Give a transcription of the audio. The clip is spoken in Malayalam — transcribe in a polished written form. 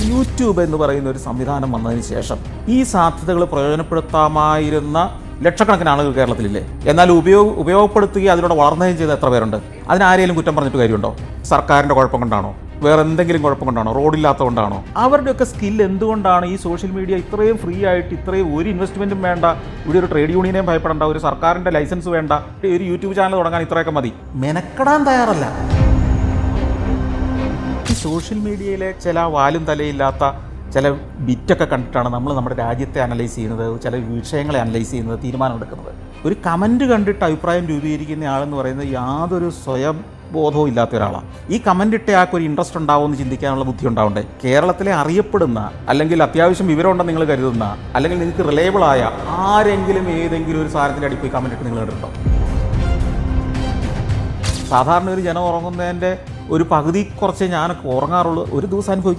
യൂട്യൂബ് എന്ന് പറയുന്ന ഒരു സംവിധാനം വന്നതിന് ശേഷം ഈ സാധ്യതകൾ പ്രയോജനപ്പെടുത്താമായിരുന്ന ലക്ഷക്കണക്കിന് ആളുകൾ കേരളത്തിലില്ലേ? എന്നാൽ ഉപയോഗപ്പെടുത്തുകയും അതിലൂടെ വളർന്നുകയും ചെയ്ത എത്ര പേരുണ്ട്? അതിനാരെങ്കിലും കുറ്റം പറഞ്ഞിട്ട് കാര്യമുണ്ടോ? സർക്കാരിൻ്റെ കുഴപ്പം കൊണ്ടാണോ? വേറെ എന്തെങ്കിലും കുഴപ്പം കൊണ്ടാണോ? റോഡില്ലാത്തത് കൊണ്ടാണോ? അവരുടെയൊക്കെ സ്കിൽ എന്തുകൊണ്ടാണ് ഈ സോഷ്യൽ മീഡിയ ഇത്രയും ഫ്രീ ആയിട്ട്, ഇത്രയും ഒരു ഇൻവെസ്റ്റ്മെൻറ്റും വേണ്ട, ഇവിടെ ഒരു ട്രേഡ് യൂണിയനെയും ഭയപ്പെടേണ്ട, ഒരു സർക്കാരിൻ്റെ ലൈസൻസ് വേണ്ട, ഒരു യൂട്യൂബ് ചാനൽ തുടങ്ങാൻ ഇത്രയൊക്കെ മതി, മെനക്കെടാൻ തയ്യാറല്ല. ഈ സോഷ്യൽ മീഡിയയിലെ ചില വാലും തലയില്ലാത്ത ചില ബിറ്റൊക്കെ കണ്ടിട്ടാണ് നമ്മൾ നമ്മുടെ രാജ്യത്തെ അനലൈസ് ചെയ്യുന്നത്, ചില വിഷയങ്ങളെ അനലൈസ് ചെയ്യുന്നത്, തീരുമാനമെടുക്കുന്നത്. ഒരു കമൻറ്റ് കണ്ടിട്ട് അഭിപ്രായം രൂപീകരിക്കുന്ന ആളെന്ന് പറയുന്നത് യാതൊരു സ്വയം ബോധവും ഇല്ലാത്ത ഒരാളാണ്. ഈ കമൻ്റ് ഇട്ട ആൾക്ക് ഒരു ഇൻട്രസ്റ്റ് ഉണ്ടാവുമെന്ന് ചിന്തിക്കാനുള്ള ബുദ്ധി ഉണ്ടാവണ്ടേ? കേരളത്തിലെ അറിയപ്പെടുന്ന, അല്ലെങ്കിൽ അത്യാവശ്യം വിവരമുണ്ടെന്ന് നിങ്ങൾ കരുതുന്ന, അല്ലെങ്കിൽ നിങ്ങൾക്ക് റിലയബിളായ ആരെങ്കിലും ഏതെങ്കിലും ഒരു സാധനത്തിൻ്റെ അടിയിൽ പോയി കമൻ്റ് ഇട്ട് നിങ്ങൾ കണ്ടിട്ടുണ്ടോ? സാധാരണ ഒരു ജനം ഉറങ്ങുന്നതിൻ്റെ ഒരു പകുതി കുറച്ചേ ഞാനൊക്കെ ഉറങ്ങാറുള്ളൂ. ഒരു ദിവസം അനുഭവിക്കും.